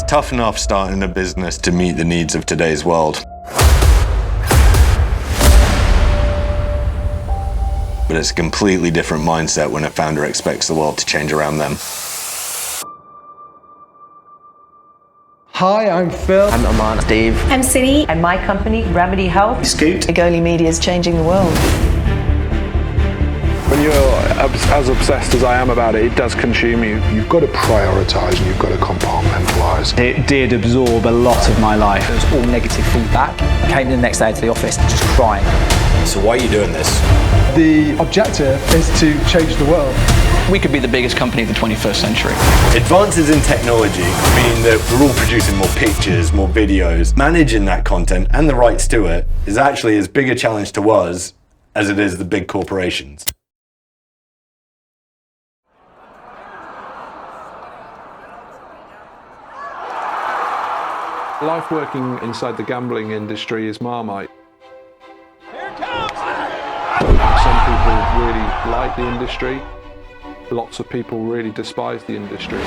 Tough enough starting a business to meet the needs of today's world. But it's a completely different mindset when a founder expects the world to change around them. Hi, I'm Phil. I'm Aman. Steve. I'm Cindy. And my company, Remedy Health. Scoot. Agoli Media is changing the world. When you're as obsessed as I am about it, it does consume you. You've got to prioritise and you've got to compartmentalise. It did absorb a lot of my life. It was all negative feedback. I came in the next day to the office just crying. So why are you doing this? The objective is to change the world. We could be the biggest company of the 21st century. Advances in technology mean that we're all producing more pictures, more videos. Managing that content and the rights to it is actually as big a challenge to us as it is the big corporations. Life working inside the gambling industry is Marmite. Here it comes! Some people really like the industry. Lots of people really despise the industry.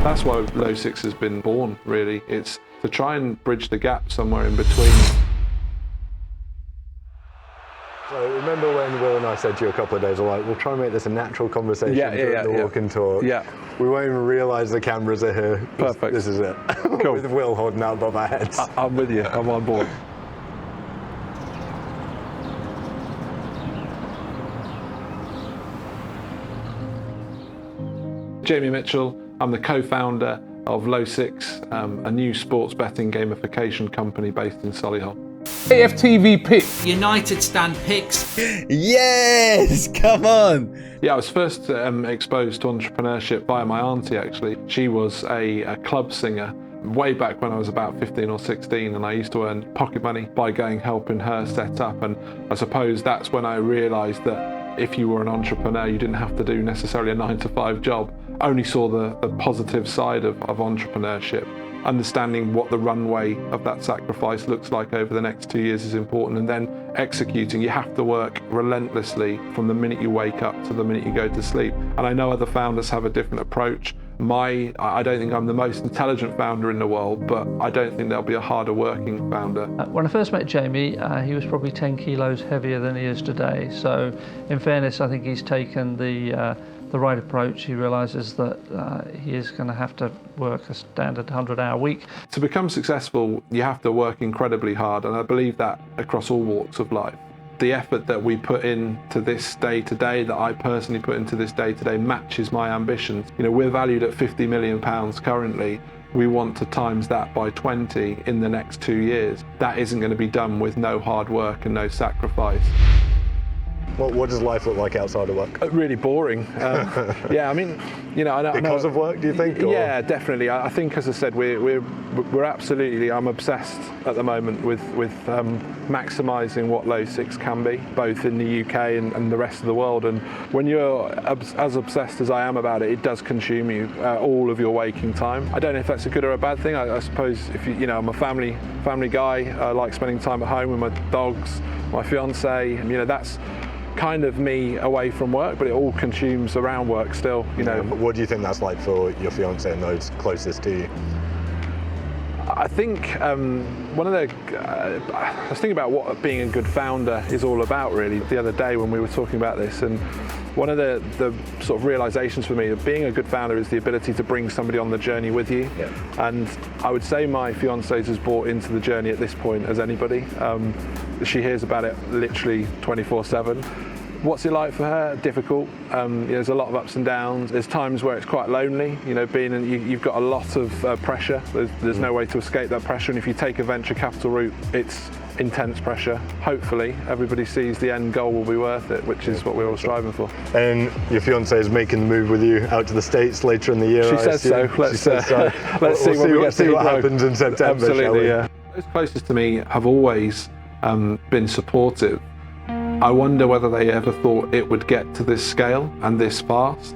That's why Low Six has been born, really. It's to try and bridge the gap somewhere in between. So remember when Will and I said to you a couple of days, we'll try and make this a natural conversation during the walk and talk. Yeah. We won't even realise the cameras are here. Perfect. This is it. Cool. With Will holding out above our heads. I'm with you, I'm on board. Jamie Mitchell, I'm the co-founder of Low Six, a new sports betting gamification company based in Solihull. AFTV pick. United stand picks. Yes, come on. Yeah, I was first exposed to entrepreneurship by my auntie, actually. She was a club singer way back when I was about 15 or 16, and I used to earn pocket money by helping her set up. And I suppose that's when I realised that if you were an entrepreneur, you didn't have to do necessarily a 9-to-5 job. Only saw the positive side of entrepreneurship. Understanding what the runway of that sacrifice looks like over the next 2 years is important, and then executing. You have to work relentlessly from the minute you wake up to the minute you go to sleep. And I know other founders have a different approach. I don't think I'm the most intelligent founder in the world, but I don't think there'll be a harder working founder. When I first met Jamie, he was probably 10 kilos heavier than he is today. So in fairness, I think he's taken the right approach. He realises that he is going to have to work a standard 100-hour week. To become successful, you have to work incredibly hard, and I believe that across all walks of life. The effort that we put into this day to day, that I personally put into this day to day, matches my ambitions. You know, we're valued at £50 million currently. We want to times that by 20 in the next 2 years. That isn't going to be done with no hard work and no sacrifice. What does life look like outside of work? Really boring. Yeah, I mean, you know, because of work, do you think? Or? Yeah, definitely. I think, as I said, we're absolutely. I'm obsessed at the moment with maximising what Low Six can be, both in the UK and the rest of the world. And when you're as obsessed as I am about it, it does consume you all of your waking time. I don't know if that's a good or a bad thing. I suppose if you know, I'm a family guy. I like spending time at home with my dogs, my fiance. You know, that's kind of me away from work, but it all consumes around work still, you know. What do you think that's like for your fiance and those closest to you? I think I was thinking about what being a good founder is all about, really, the other day when we were talking about this, and one of the sort of realizations for me of being a good founder is the ability to bring somebody on the journey with you. Yeah. And I would say my fiance is as bought into the journey at this point as anybody. She hears about it literally 24/7. What's it like for her? Difficult. There's a lot of ups and downs. There's times where it's quite lonely. You know, you've got a lot of pressure. There's no way to escape that pressure. And if you take a venture capital route, it's intense pressure. Hopefully, everybody sees the end goal will be worth it, which is what we're all striving for. And your fiancée is making the move with you out to the States later in the year. She says so. Let's see what happens in September. Absolutely, yeah. Those closest to me have always been supportive. I wonder whether they ever thought it would get to this scale and this fast.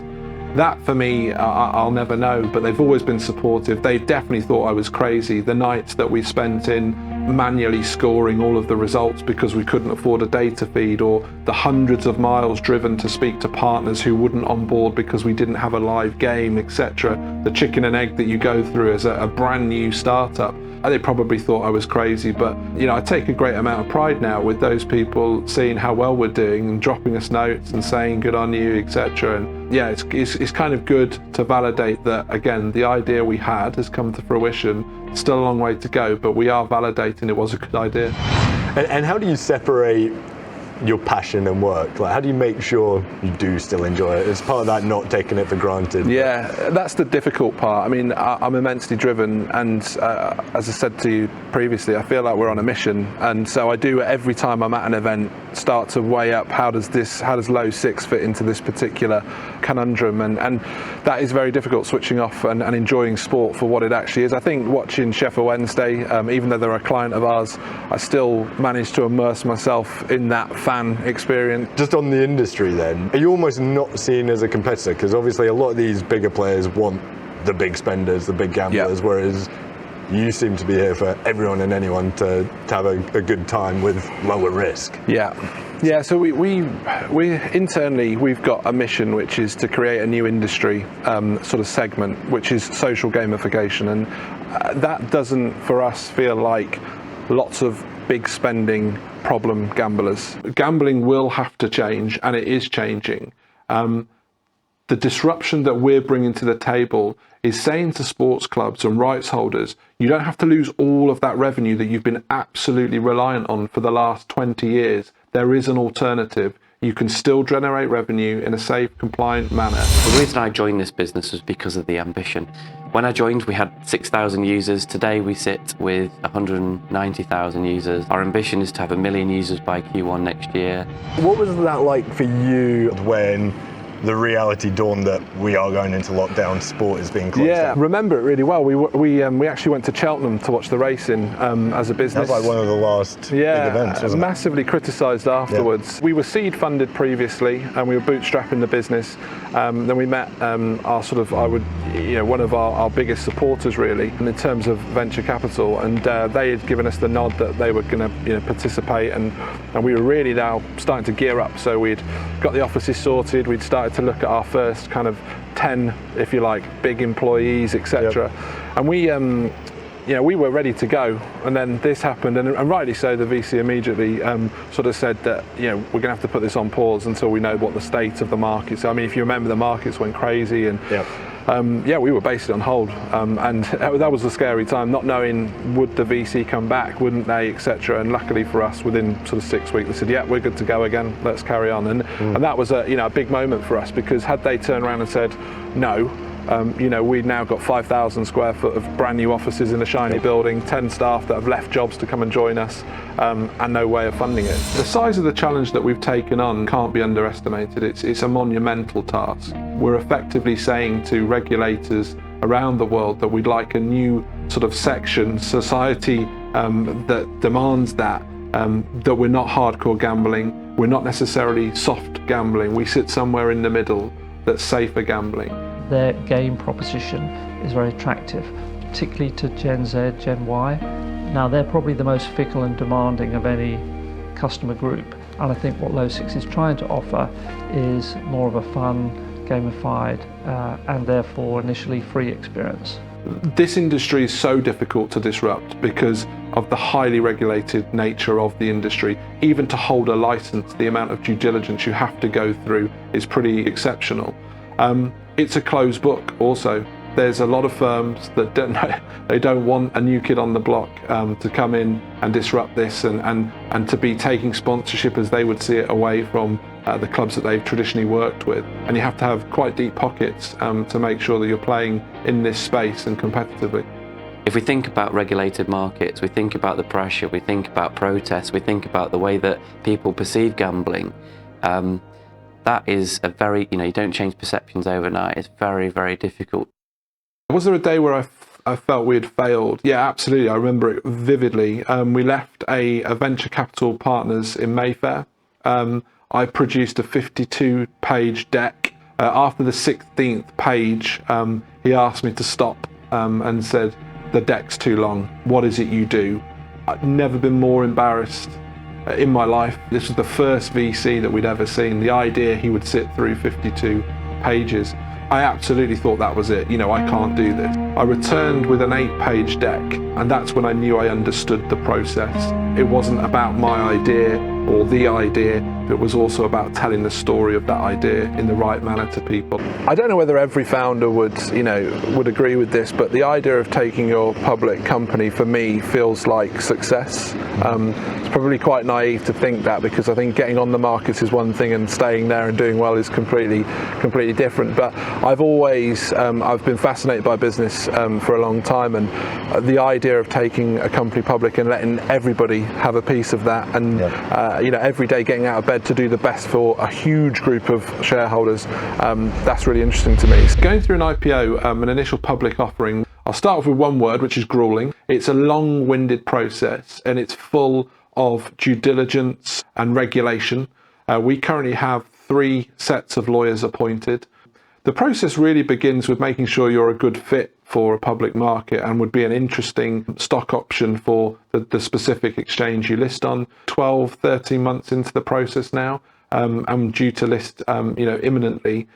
That, for me, I'll never know, but they've always been supportive. They definitely thought I was crazy. The nights that we spent in manually scoring all of the results because we couldn't afford a data feed, or the hundreds of miles driven to speak to partners who wouldn't onboard because we didn't have a live game, etc. The chicken and egg that you go through as a brand new startup. They probably thought I was crazy, but I take a great amount of pride now with those people seeing how well we're doing and dropping us notes and saying good on you, etc. And yeah, it's kind of good to validate that, again, the idea we had has come to fruition. Still a long way to go, but we are validating it was a good idea. And how do you separate your passion and work? Like, how do you make sure you do still enjoy it? It's part of that not taking it for granted. Yeah, that's the difficult part. I mean, I'm immensely driven, and as I said to you previously, I feel like we're on a mission, and so I do every time I'm at an event start to weigh up how does low 6 fit into this particular conundrum, and that is very difficult, switching off and enjoying sport for what it actually is. I think watching Sheffield Wednesday, even though they're a client of ours, I still manage to immerse myself in that fan experience. Just on the industry then, are you almost not seen as a competitor? Because obviously a lot of these bigger players want the big spenders, the big gamblers, whereas you seem to be here for everyone and anyone to have a good time with lower risk. Yeah, so we internally, we've got a mission which is to create a new industry sort of segment, which is social gamification, and that doesn't for us feel like lots of big spending problem gamblers. Gambling will have to change, and it is changing. The disruption that we're bringing to the table is saying to sports clubs and rights holders, you don't have to lose all of that revenue that you've been absolutely reliant on for the last 20 years. There is an alternative. You can still generate revenue in a safe, compliant manner. The reason I joined this business was because of the ambition. When I joined, we had 6,000 users. Today, we sit with 190,000 users. Our ambition is to have 1 million users by Q1 next year. What was that like for you when the reality dawned that we are going into lockdown, sport is being closed down? Remember it really well. We actually went to Cheltenham to watch the racing as a business. That was like one of the last big events, wasn't it? Massively criticised afterwards. Yeah. We were seed funded previously, and we were bootstrapping the business. Then we met one of our biggest supporters really, in terms of venture capital, and they had given us the nod that they were going to participate, and we were really now starting to gear up. So we'd got the offices sorted. We'd started to look at our first kind of 10, if you like, big employees, etc. And we were ready to go, and then this happened, and rightly so. The VC immediately sort of said that we're going to have to put this on pause until we know what the state of the market. So I mean, if you remember, the markets went crazy, and we were basically on hold, and that was a scary time, not knowing would the VC come back, wouldn't they, etc. And luckily for us, within sort of 6 weeks, they said, yeah, we're good to go again, let's carry on. And that was a big moment for us, because had they turned around and said no, we'd now got 5,000 square foot of brand new offices in a shiny building, 10 staff that have left jobs to come and join us, and no way of funding it. The size of the challenge that we've taken on can't be underestimated. It's a monumental task. We're effectively saying to regulators around the world that we'd like a new sort of society that demands that we're not hardcore gambling, we're not necessarily soft gambling, we sit somewhere in the middle that's safer gambling. Their game proposition is very attractive, particularly to Gen Z, Gen Y. Now they're probably the most fickle and demanding of any customer group, and I think what Low 6 is trying to offer is more of a fun, gamified, and therefore initially free experience. This industry is so difficult to disrupt because of the highly regulated nature of the industry. Even to hold a license, the amount of due diligence you have to go through is pretty exceptional. It's a closed book also. There's a lot of firms that don't want a new kid on the block to come in and disrupt this and to be taking sponsorship as they would see it away from the clubs that they've traditionally worked with. And you have to have quite deep pockets to make sure that you're playing in this space and competitively. If we think about regulated markets, we think about the pressure, we think about protests, we think about the way that people perceive gambling. That is a very, you don't change perceptions overnight. It's very, very difficult. Was there a day where I felt we had failed? Yeah, absolutely. I remember it vividly. We left a venture capital partners in Mayfair. I produced a 52-page deck. After the 16th page, he asked me to stop and said, the deck's too long. What is it you do? I've never been more embarrassed in my life. This was the first VC that we'd ever seen. The idea he would sit through 52 pages. I absolutely thought that was it. You know, I can't do this. I returned with an 8-page deck, and that's when I knew I understood the process. It wasn't about my idea or the idea, it was also about telling the story of that idea in the right manner to people. I don't know whether every founder would agree with this, but the idea of taking your public company, for me, feels like success. It's probably quite naive to think that, because I think getting on the market is one thing and staying there and doing well is completely different. But I've always, I've been fascinated by business for a long time, and the idea of taking a company public and letting everybody have a piece of that, and every day getting out of bed to do the best for a huge group of shareholders, that's really interesting to me. Going through an IPO, an initial public offering, I'll start off with one word, which is grueling. It's a long-winded process, and it's full of due diligence and regulation. We currently have 3 sets of lawyers appointed. The process really begins with making sure you're a good fit for a public market and would be an interesting stock option for the specific exchange you list on. 12, 13 months into the process now. I'm due to list imminently.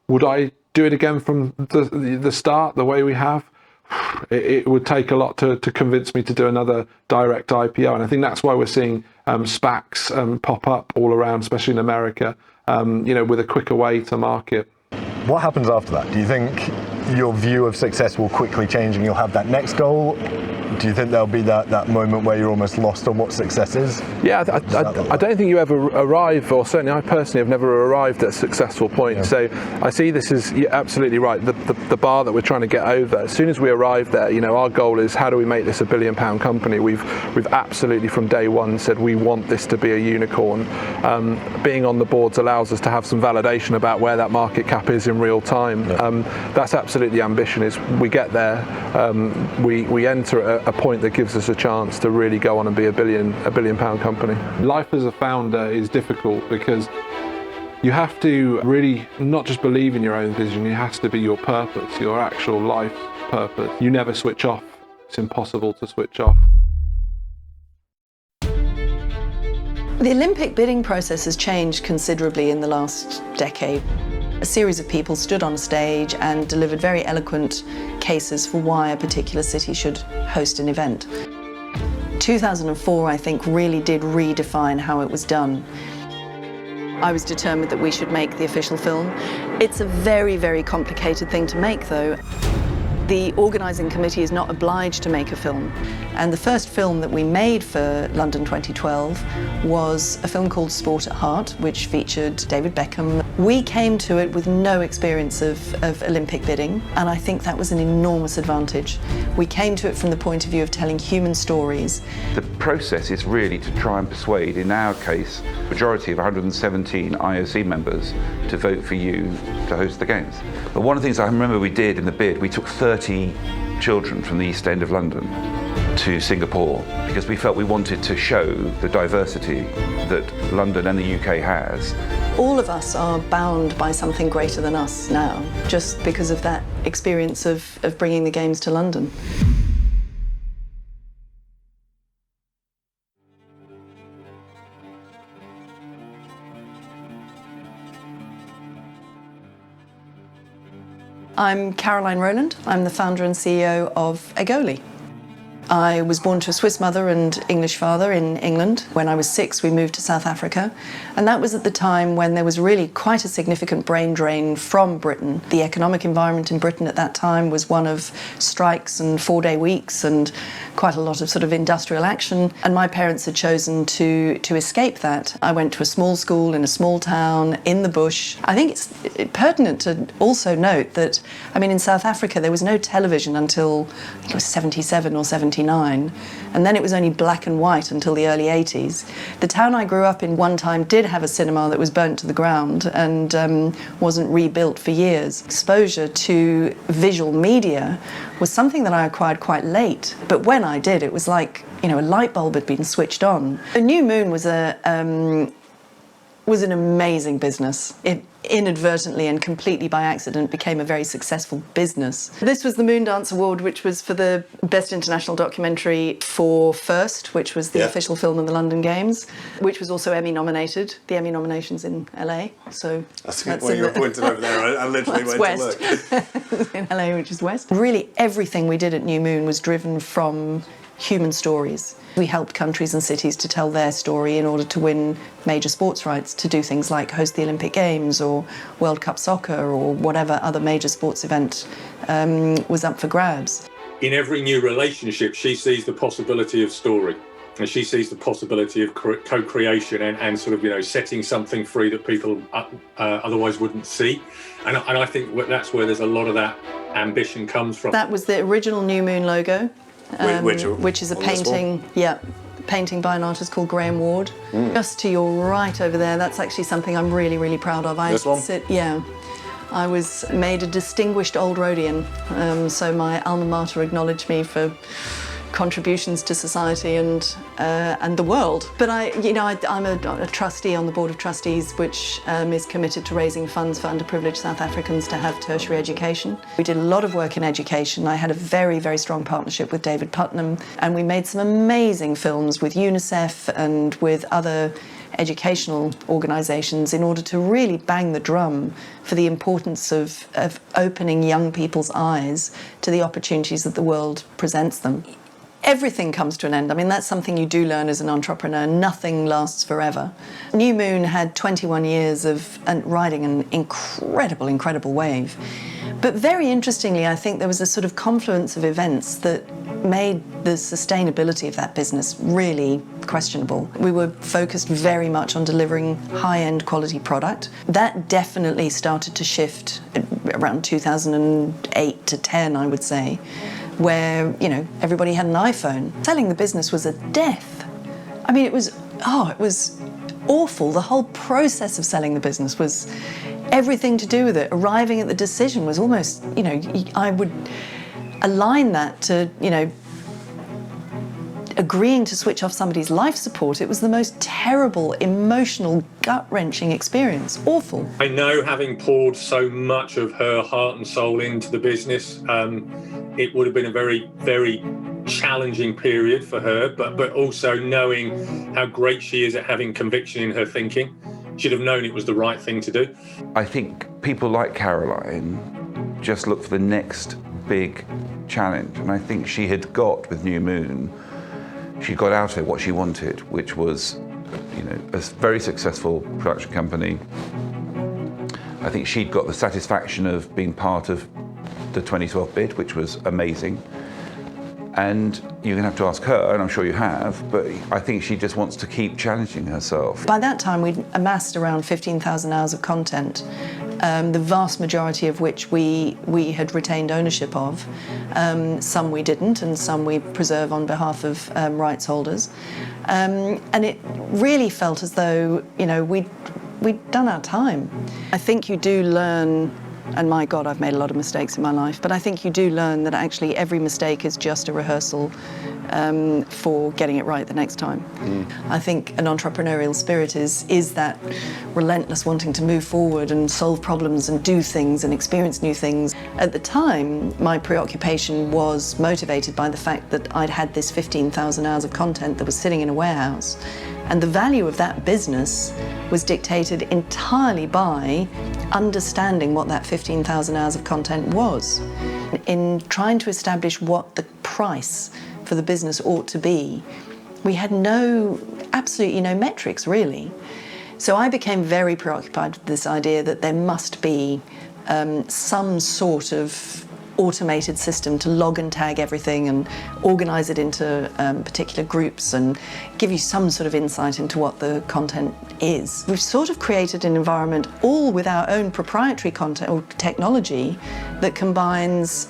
Would I do it again from the start, the way we have? It would take a lot to convince me to do another direct IPO, and I think that's why we're seeing SPACs pop up all around, especially in America, with a quicker way to market. What happens after that? Do you think your view of success will quickly change and you'll have that next goal? Do you think there'll be that moment where you're almost lost on what success is? Yeah, I don't think you ever arrive, or certainly I personally have never arrived at a successful point. Yeah. So I see this as, you're absolutely right, the bar that we're trying to get over. As soon as we arrive there, our goal is, how do we make this £1 billion company? We've absolutely from day one said we want this to be a unicorn. Being on the boards allows us to have some validation about where that market cap is in real time. Yeah. That's absolutely the ambition, is we get there, we enter a point that gives us a chance to really go on and be a £1 billion company. Life as a founder is difficult because you have to really not just believe in your own vision, it has to be your purpose, your actual life purpose. You never switch off. It's impossible to switch off. The Olympic bidding process has changed considerably in the last decade. A series of people stood on a stage and delivered very eloquent cases for why a particular city should host an event. 2004, I think, really did redefine how it was done. I was determined that we should make the official film. It's a very, very complicated thing to make, though. The organising committee is not obliged to make a film. And the first film that we made for London 2012 was a film called Sport at Heart, which featured David Beckham. We came to it with no experience of Olympic bidding, and I think that was an enormous advantage. We came to it from the point of view of telling human stories. The process is really to try and persuade, in our case, a majority of 117 IOC members to vote for you to host the Games. But one of the things I remember we did in the bid, we took 30 children from the East End of London to Singapore because we felt we wanted to show the diversity that London and the UK has. All of us are bound by something greater than us now, just because of that experience of bringing the Games to London. I'm Caroline Rowland. I'm the founder and CEO of Egoli. I was born to a Swiss mother and English father in England. When I was 6, we moved to South Africa, and that was at the time when there was really quite a significant brain drain from Britain. The economic environment in Britain at that time was one of strikes and 4-day weeks and quite a lot of sort of industrial action, and my parents had chosen to escape that. I went to a small school in a small town in the bush. I think it's pertinent to also note that, I mean, in South Africa there was no television until I think it was 77 or 79, and then it was only black and white until the early 80s. The town I grew up in one time did have a cinema that was burnt to the ground and wasn't rebuilt for years. Exposure to visual media was something that I acquired quite late, but when I did, it was like, a light bulb had been switched on. The New Moon was was an amazing business. It inadvertently and completely by accident became a very successful business. This was the Moondance Award, which was for the Best International Documentary for First, which was the official film of the London Games, which was also Emmy nominated. The Emmy nominations in LA. So that's what you were pointing over there. I literally went west. to look. In LA, which is west. Really, everything we did at New Moon was driven from human stories. We helped countries and cities to tell their story in order to win major sports rights, to do things like host the Olympic Games or World Cup Soccer or whatever other major sports event was up for grabs. In every new relationship, she sees the possibility of story. And she sees the possibility of co-creation and sort of, you know, setting something free that people otherwise wouldn't see. And I think that's where there's a lot of that ambition comes from. That was the original New Moon logo. Which is a painting, painting by an artist called Graham Ward. Just to your right over there, that's actually something I'm really, really proud of. This one? I was made a distinguished old Rhodian, so my alma mater acknowledged me for contributions to society and the world. But I'm a trustee on the Board of Trustees, which is committed to raising funds for underprivileged South Africans to have tertiary education. We did a lot of work in education. I had a very, very strong partnership with David Putnam, and we made some amazing films with UNICEF and with other educational organisations in order to really bang the drum for the importance of opening young people's eyes to the opportunities that the world presents them. Everything comes to an end. I mean, that's something you do learn as an entrepreneur. Nothing lasts forever. New Moon had 21 years of riding an incredible wave. But very interestingly, I think there was a sort of confluence of events that made the sustainability of that business really questionable. We were focused very much on delivering high-end quality product. That definitely started to shift around 2008 to 10, I would say, where, you know, everybody had an iPhone. Selling the business was a death. I mean, it was awful. The whole process of selling the business was everything to do with it. Arriving at the decision was almost, you know, I would align that to, you know, agreeing to switch off somebody's life support. It was the most terrible, emotional, gut-wrenching experience. Awful. I know, having poured so much of her heart and soul into the business, it would have been a very, very challenging period for her, but also knowing how great she is at having conviction in her thinking. She'd have known it was the right thing to do. I think people like Caroline just look for the next big challenge, and I think she had got with New Moon, she got out of it what she wanted, which was, you know, a very successful production company. I think she'd got the satisfaction of being part of the 2012 bid, which was amazing. And you're going to have to ask her, and I'm sure you have, but I think she just wants to keep challenging herself. By that time, we'd amassed around 15,000 hours of content, the vast majority of which we had retained ownership of. Some we didn't, and some we preserve on behalf of rights holders. And it really felt as though, you know, we'd done our time. I think you do learn, and my God, I've made a lot of mistakes in my life, but I think you do learn that actually every mistake is just a rehearsal for getting it right the next time. I think an entrepreneurial spirit is that relentless wanting to move forward and solve problems and do things and experience new things. At the time, my preoccupation was motivated by the fact that I'd had this 15,000 hours of content that was sitting in a warehouse. And the value of that business was dictated entirely by understanding what that 15,000 hours of content was. In trying to establish what the price for the business ought to be, we had absolutely no metrics, really. So I became very preoccupied with this idea that there must be some sort of automated system to log and tag everything and organize it into particular groups and give you some sort of insight into what the content is. We've sort of created an environment all with our own proprietary content or technology that combines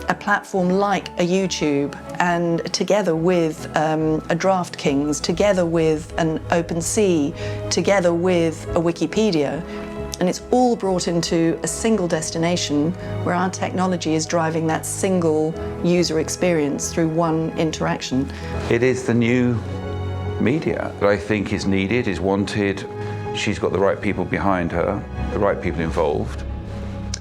a platform like a YouTube and together with a DraftKings, together with an OpenSea, together with a Wikipedia. And it's all brought into a single destination where our technology is driving that single user experience through one interaction. It is the new media that I think is needed, is wanted, she's got the right people behind her, the right people involved.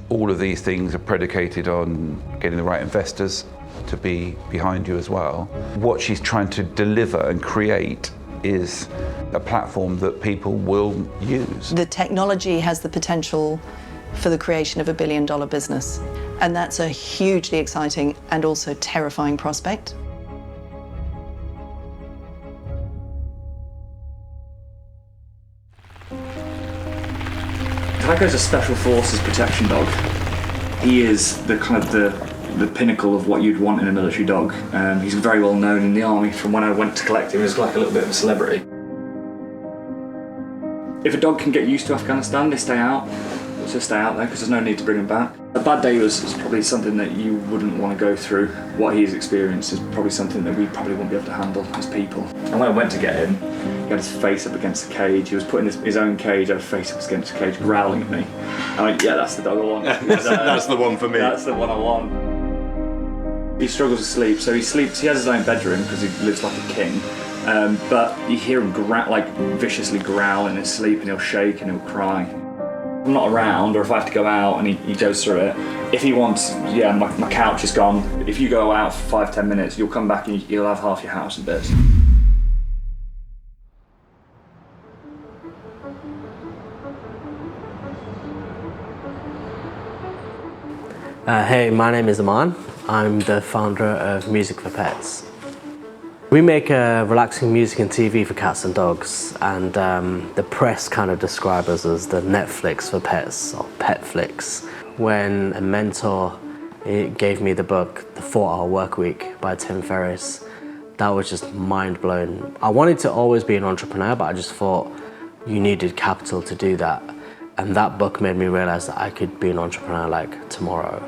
All of these things are predicated on getting the right investors to be behind you as well. What she's trying to deliver and create is a platform that people will use. The technology has the potential for the creation of $1 billion business, and that's a hugely exciting and also terrifying prospect. Tycho's a special forces protection dog. He is the kind of the pinnacle of what you'd want in a military dog. He's very well known in the army. From when I went to collect him, he was like a little bit of a celebrity. If a dog can get used to Afghanistan, they stay out. So stay out there because there's no need to bring him back. A bad day was probably something that you wouldn't want to go through. What he's experienced is probably something that we probably won't be able to handle as people. And when I went to get him, he had his face up against the cage. He was putting his own cage, had a face up against the cage, growling at me. I went, yeah, that's the dog I want. That's the one for me. That's the one I want. He struggles to sleep, so he has his own bedroom because he lives like a king. But you hear him viciously growl in his sleep, and he'll shake and he'll cry. I'm not around, or if I have to go out and he goes through it. If he wants, yeah, my couch is gone. If you go out for 5-10 minutes, you'll come back and you'll have half your house in bits. Hey, my name is Aman. I'm the founder of Music for Pets. We make relaxing music and TV for cats and dogs, and the press kind of describe us as the Netflix for pets, or Petflix. When a mentor gave me the book, The 4-Hour Workweek by Tim Ferriss, that was just mind-blowing. I wanted to always be an entrepreneur, but I just thought you needed capital to do that. And that book made me realize that I could be an entrepreneur like tomorrow.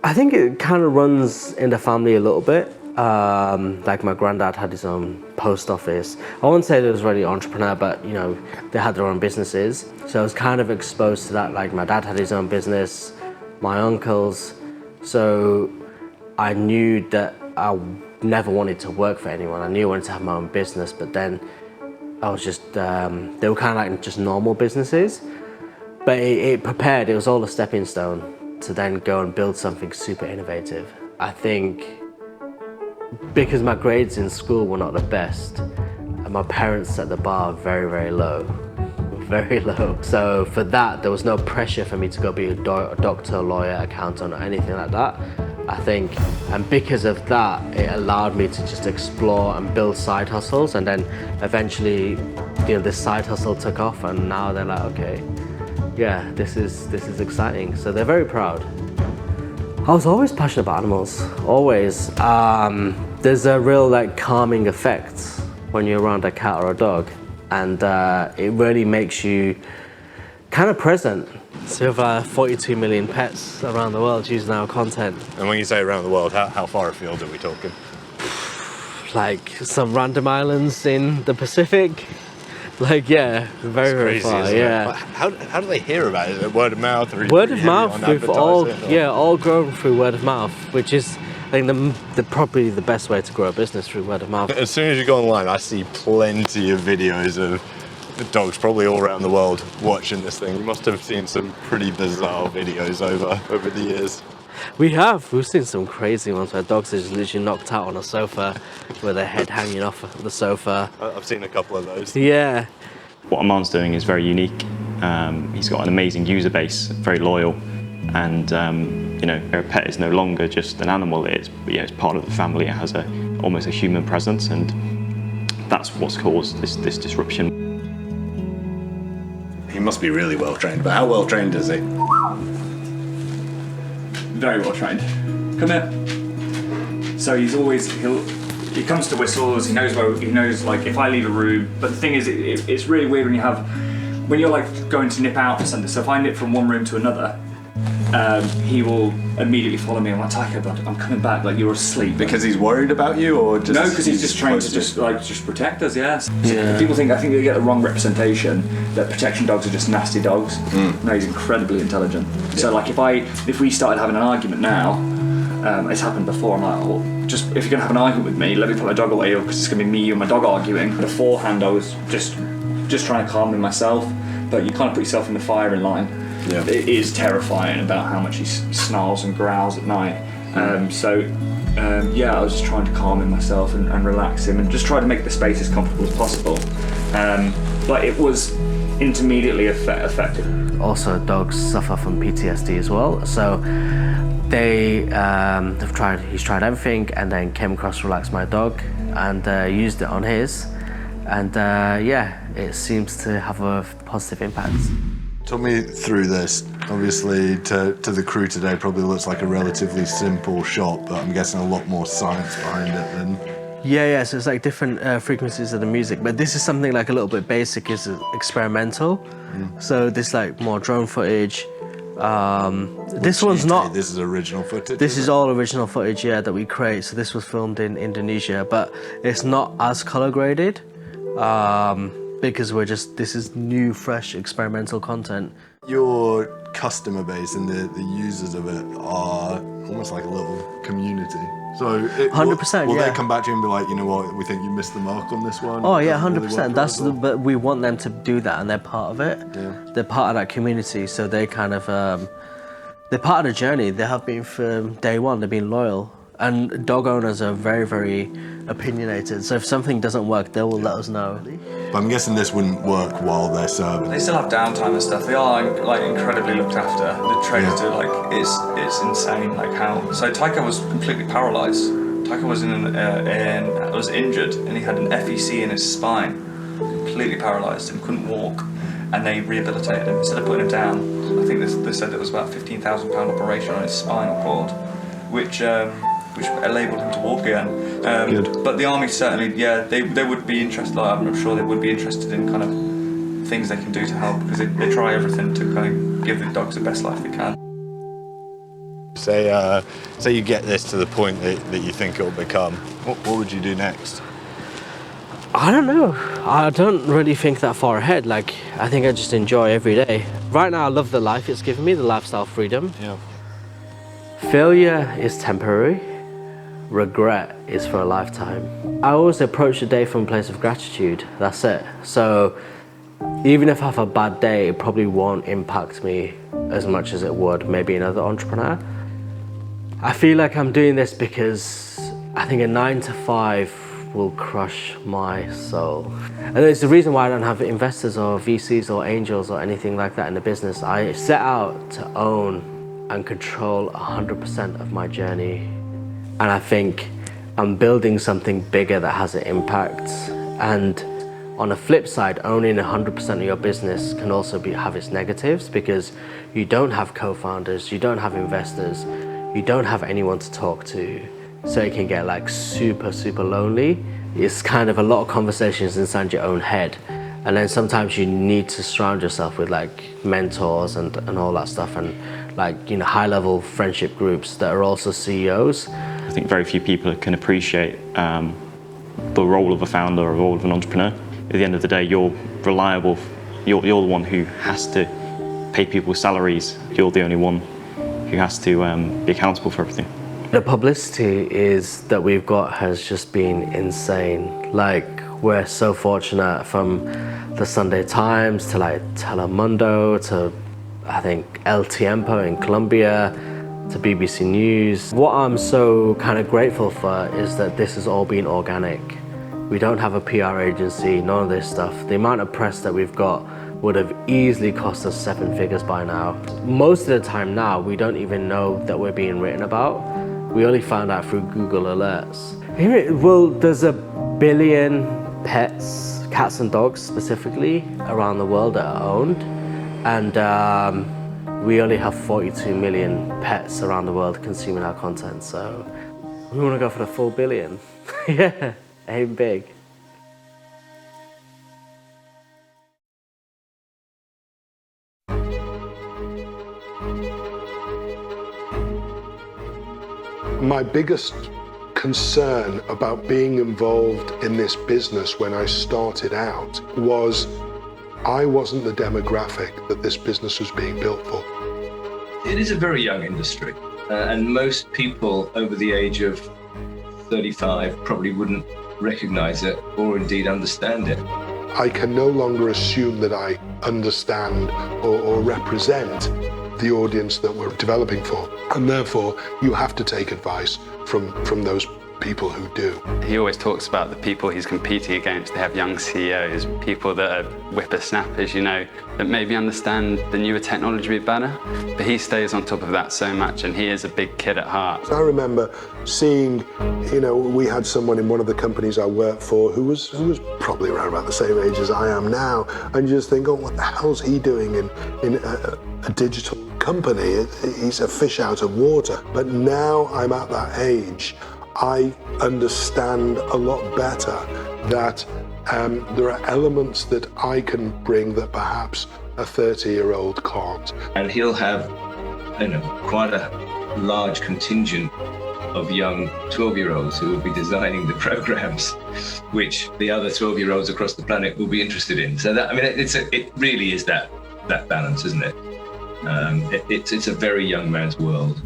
I think it kind of runs in the family a little bit. Like my granddad had his own post office. I wouldn't say they was really entrepreneur, but you know, they had their own businesses. So I was kind of exposed to that. Like my dad had his own business, my uncles. So I knew that I never wanted to work for anyone. I knew I wanted to have my own business, but then I was just, they were kind of like just normal businesses. But it prepared, it was all a stepping stone to then go and build something super innovative. I think because my grades in school were not the best, and my parents set the bar very, very low. Very low. So for that, there was no pressure for me to go be a doctor, lawyer, accountant, or anything like that. I think, and because of that, it allowed me to just explore and build side hustles, and then eventually, you know, this side hustle took off, and now they're like, okay, yeah, this is exciting. So they're very proud. I was always passionate about animals, always. There's a real like calming effect when you're around a cat or a dog, and it really makes you kind of present. So we have 42 million pets around the world using our content. And when you say around the world, how far afield are we talking? Like some random islands in the Pacific. Like, yeah, very, very far, yeah. How do they hear about it? Word of mouth? Or word of mouth. We've all grown through word of mouth, which is, I think, probably the best way to grow a business, through word of mouth. As soon as you go online, I see plenty of videos of the dogs probably all around the world watching this thing. You must have seen some pretty bizarre videos over the years. We've seen some crazy ones where dogs are just literally knocked out on a sofa with their head hanging off the sofa. I've seen a couple of those. Yeah. What Aman's doing is very unique. He's got an amazing user base, very loyal, and you know, a pet is no longer just an animal. It's part of the family. It has almost a human presence, and that's what's caused this disruption. He must be really well trained, but how well trained is he? Very well trained. Come here. So he comes to whistles. He knows like if I leave a room. But the thing is, it's really weird when you're like going to nip out for something. So if I nip from one room to another, he will immediately follow me. I'm like, Tycho, bud, I'm coming back. Like, you're asleep. Because he's worried about you, or just no? Because he's just trying to just protect us. Yeah. I think they get the wrong representation that protection dogs are just nasty dogs. No, he's incredibly intelligent. Yeah. So like if we started having an argument now, it's happened before. I'm like, well, just if you're gonna have an argument with me, let me put my dog away, because it's gonna be me and my dog arguing. Beforehand, I was just trying to calm him myself. but you kind of put yourself in the firing line. Yeah. It is terrifying about how much he snarls and growls at night. I was just trying to calm him myself and relax him and just try to make the space as comfortable as possible. But it was intermediately effective. Also, dogs suffer from PTSD as well, so he's tried everything and then came across Relax My Dog and used it on his, and it seems to have a positive impact. Talk me through this. Obviously, to the crew today, probably looks like a relatively simple shot, but I'm guessing a lot more science behind it than... Yeah, so it's like different frequencies of the music, but this is something like a little bit basic, is experimental. So this like more drone footage. This one's not... This is original footage? This is all original footage, yeah, that we create. So this was filmed in Indonesia, but it's not as color graded because this is new, fresh, experimental content. Your customer base and the users of it are almost like a little community. So 100%, will yeah. they come back to you and be like, you know what, we think you missed the mark on this one? Oh yeah, 100%. But we want them to do that, and they're part of it. Yeah. They're part of that community, so they kind of they're part of the journey. They have been from day one. They've been loyal, and dog owners are very, very opinionated. So if something doesn't work, they will let us know. But I'm guessing this wouldn't work while they're serving. They still have downtime and stuff. They are like incredibly looked after. The trainers do it's insane like how. So Taika was completely paralysed. Taika was was injured and he had an FEC in his spine, completely paralysed and couldn't walk. And they rehabilitated him instead of putting him down. I think they said it was about £15,000 operation on his spinal cord, which enabled him to walk again. Good. But the army certainly, they would be interested. I'm sure they would be interested in kind of things they can do to help, because they try everything to kind of give the dogs the best life they can. Say you get this to the point that you think it'll become. What would you do next? I don't know. I don't really think that far ahead. Like, I think I just enjoy every day. Right now, I love the life it's given me, the lifestyle freedom. Yeah. Failure is temporary. Regret is for a lifetime. I always approach the day from a place of gratitude. That's it. So even if I have a bad day, it probably won't impact me as much as it would maybe another entrepreneur. I feel like I'm doing this because I think a 9 to 5 will crush my soul. And it's the reason why I don't have investors or VCs or angels or anything like that in the business. I set out to own and control 100% of my journey. And I think I'm building something bigger that has an impact. And on the flip side, owning 100% of your business can also have its negatives, because you don't have co-founders, you don't have investors, you don't have anyone to talk to. So it can get like super, super lonely. It's kind of a lot of conversations inside your own head. And then sometimes you need to surround yourself with like mentors and all that stuff, and like, you know, high level friendship groups that are also CEOs. I think very few people can appreciate the role of a founder or the role of an entrepreneur. At the end of the day, you're reliable. You're the one who has to pay people's salaries. You're the only one who has to be accountable for everything. The publicity that we've got has just been insane. Like, we're so fortunate, from the Sunday Times to like Telemundo to I think El Tiempo in Colombia to BBC News. What I'm so kind of grateful for is that this has all been organic. We don't have a PR agency, none of this stuff. The amount of press that we've got would have easily cost us 7 figures by now. Most of the time now, we don't even know that we're being written about. We only found out through Google alerts. Well, there's 1 billion pets, cats and dogs specifically, around the world that are owned. And we only have 42 million pets around the world consuming our content. So we want to go for the full billion. Yeah, aim big. My biggest concern about being involved in this business when I started out was I wasn't the demographic that this business was being built for. It is a very young industry, and most people over the age of 35 probably wouldn't recognize it or indeed understand it. I can no longer assume that I understand or represent the audience that we're developing for. And therefore, you have to take advice from those people who do. He always talks about the people he's competing against. They have young CEOs, people that are whippersnappers, you know, that maybe understand the newer technology a bit better, but he stays on top of that so much, and he is a big kid at heart. I remember seeing, you know, we had someone in one of the companies I worked for who was probably around about the same age as I am now, and you just think, oh, what the hell's he doing in a digital company? He's a fish out of water. But now I'm at that age, I understand a lot better that there are elements that I can bring that perhaps a 30-year-old can't. And he'll have, you know, quite a large contingent of young 12-year-olds who will be designing the programs which the other 12-year-olds across the planet will be interested in. So that, I mean, it really is that balance, isn't it? It's a very young man's world.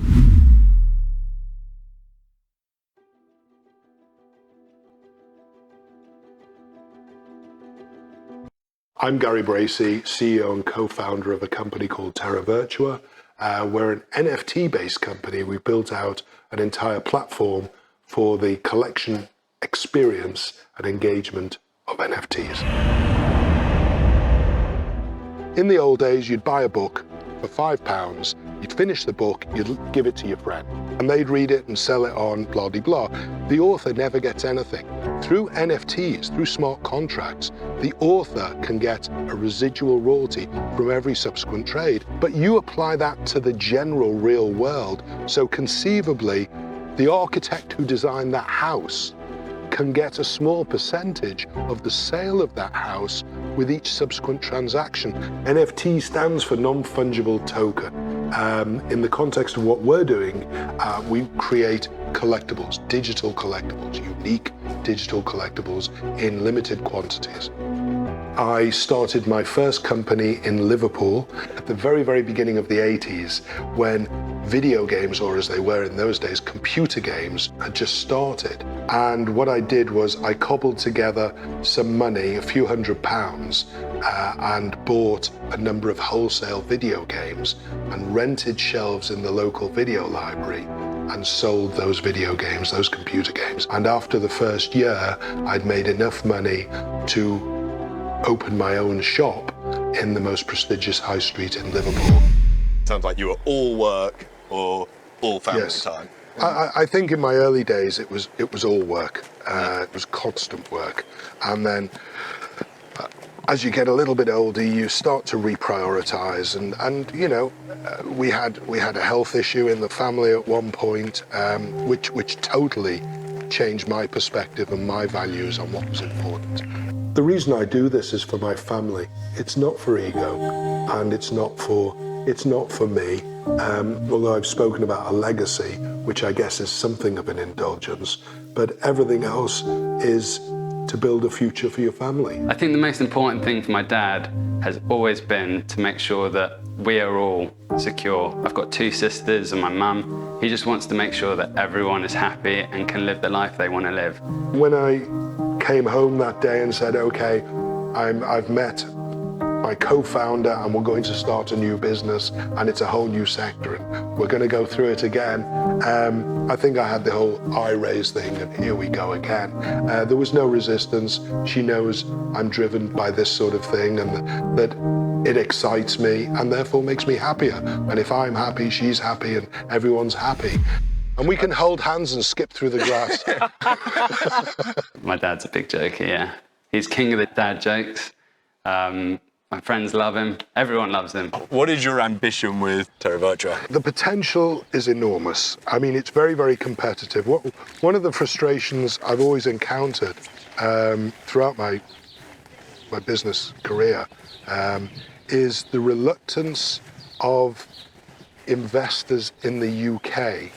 I'm Gary Bracey, CEO and co-founder of a company called Terra Virtua. We're an NFT-based company. We built out an entire platform for the collection experience and engagement of NFTs. In the old days, you'd buy a book for £5, you'd finish the book, you'd give it to your friend, and they'd read it and sell it on, blah-de-blah. The author never gets anything. Through NFTs, through smart contracts, the author can get a residual royalty from every subsequent trade. But you apply that to the general real world, so conceivably, the architect who designed that house can get a small percentage of the sale of that house with each subsequent transaction. NFT stands for non-fungible token. In the context of what we're doing, we create collectibles, digital collectibles, unique digital collectibles in limited quantities. I started my first company in Liverpool at the very, very beginning of the 80s when video games, or as they were in those days, computer games, had just started. And what I did was I cobbled together some money, a few £100, and bought a number of wholesale video games and rented shelves in the local video library and sold those video games, those computer games. And after the first year, I'd made enough money to open my own shop in the most prestigious high street in Liverpool. Sounds like you were all work or all family time. I think in my early days it was all work. It was constant work, and then as you get a little bit older, you start to reprioritize. And you know, we had a health issue in the family at one point, which totally changed my perspective and my values on what was important. The reason I do this is for my family. It's not for ego, and it's not for me. Although I've spoken about a legacy, which I guess is something of an indulgence, but everything else is to build a future for your family. I think the most important thing for my dad has always been to make sure that we are all secure. I've got 2 sisters and my mum. He just wants to make sure that everyone is happy and can live the life they want to live. When I came home that day and said, okay, I've met my co-founder and we're going to start a new business and it's a whole new sector and we're going to go through it again, I think I had the whole eye raise thing and here we go again. There was no resistance. She knows I'm driven by this sort of thing and that it excites me and therefore makes me happier. And if I'm happy, she's happy and everyone's happy. And we can hold hands and skip through the grass. My dad's a big joker, yeah. He's king of the dad jokes. My friends love him. Everyone loves him. What is your ambition with Terra Virtua? The potential is enormous. I mean, it's very, very competitive. One of the frustrations I've always encountered throughout my business career is the reluctance of investors in the UK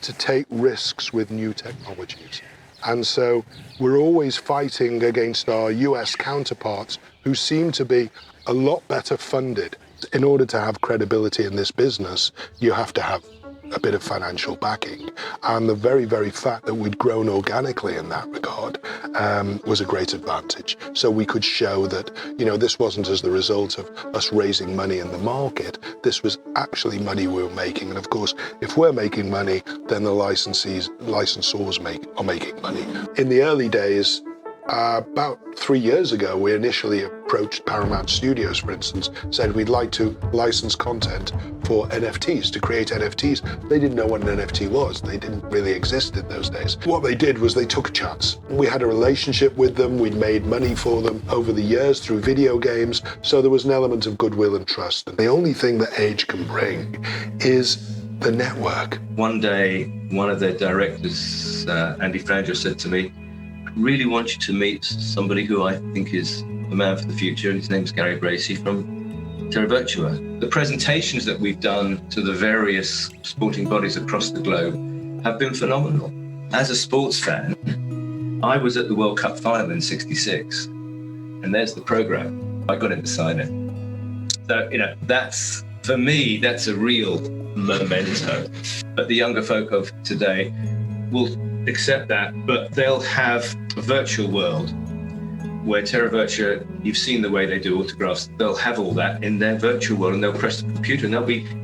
to take risks with new technologies. And so we're always fighting against our US counterparts who seem to be a lot better funded. In order to have credibility in this business, you have to have a bit of financial backing. And the very, very fact that we'd grown organically in that regard was a great advantage. So we could show that, you know, this wasn't as the result of us raising money in the market. This was actually money we were making. And of course, if we're making money, then the licensors are making money. In the early days, about 3 years ago, we initially approached Paramount Studios, for instance, said we'd like to license content for NFTs, to create NFTs. They didn't know what an NFT was. They didn't really exist in those days. What they did was they took a chance. We had a relationship with them. We'd made money for them over the years through video games. So there was an element of goodwill and trust. And the only thing that age can bring is the network. One day, one of their directors, Andy Frangio, said to me, really want you to meet somebody who I think is the man for the future, and his name's Gary Bracey from Terra Virtua. The presentations that we've done to the various sporting bodies across the globe have been phenomenal. As a sports fan, I was at the World Cup final in '66, and there's the program. I got him to sign it. So, you know, that's, for me, that's a real memento. But the younger folk of today will accept that, but they'll have a virtual world where Terra Virtua, you've seen the way they do autographs, they'll have all that in their virtual world, and they'll press the computer and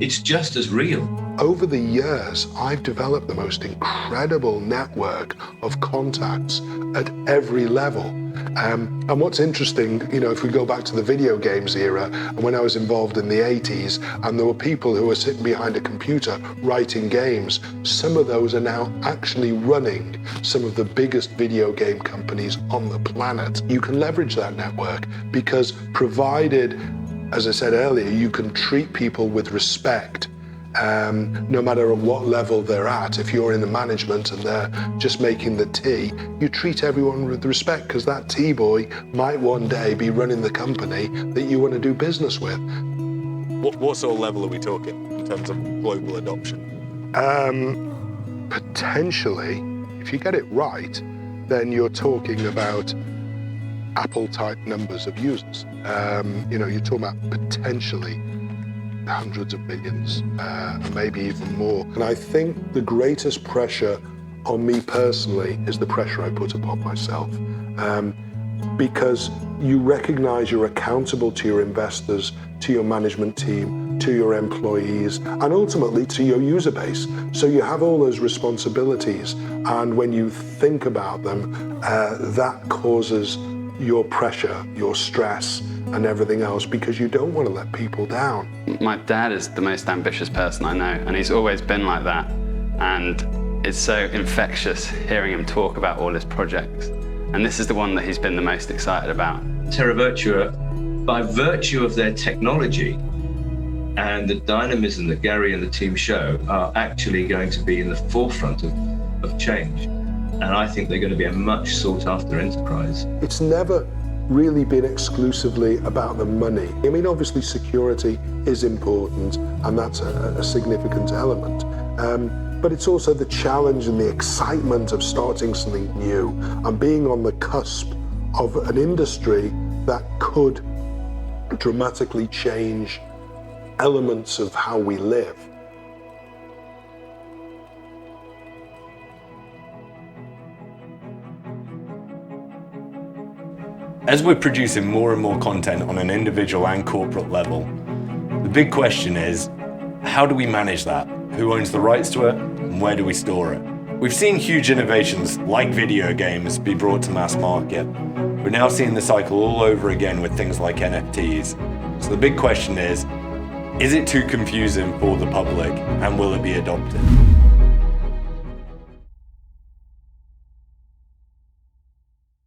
it's just as real. Over the years, I've developed the most incredible network of contacts at every level. And what's interesting, you know, if we go back to the video games era, and when I was involved in the 80s, and there were people who were sitting behind a computer writing games, some of those are now actually running some of the biggest video game companies on the planet. You can leverage that network because provided, as I said earlier, you can treat people with respect, no matter at what level they're at. If you're in the management and they're just making the tea, you treat everyone with respect because that tea boy might one day be running the company that you want to do business with. What sort of level are we talking in terms of global adoption? Potentially, if you get it right, then you're talking about Apple-type numbers of users. You know, you're talking about potentially hundreds of millions, maybe even more. And I think the greatest pressure on me personally is the pressure I put upon myself. Because you recognize you're accountable to your investors, to your management team, to your employees, and ultimately to your user base. So you have all those responsibilities. And when you think about them, that causes your pressure, your stress, and everything else, because you don't want to let people down. My dad is the most ambitious person I know, and he's always been like that. And it's so infectious hearing him talk about all his projects. And this is the one that he's been the most excited about. Terra Virtua, by virtue of their technology and the dynamism that Gary and the team show, are actually going to be in the forefront of change. And I think they're going to be a much sought after enterprise. It's never really been exclusively about the money. I mean, obviously security is important, and that's a significant element. But it's also the challenge and the excitement of starting something new and being on the cusp of an industry that could dramatically change elements of how we live. As we're producing more and more content on an individual and corporate level, the big question is, how do we manage that? Who owns the rights to it, and where do we store it? We've seen huge innovations like video games be brought to mass market. We're now seeing the cycle all over again with things like NFTs. So the big question is it too confusing for the public, and will it be adopted?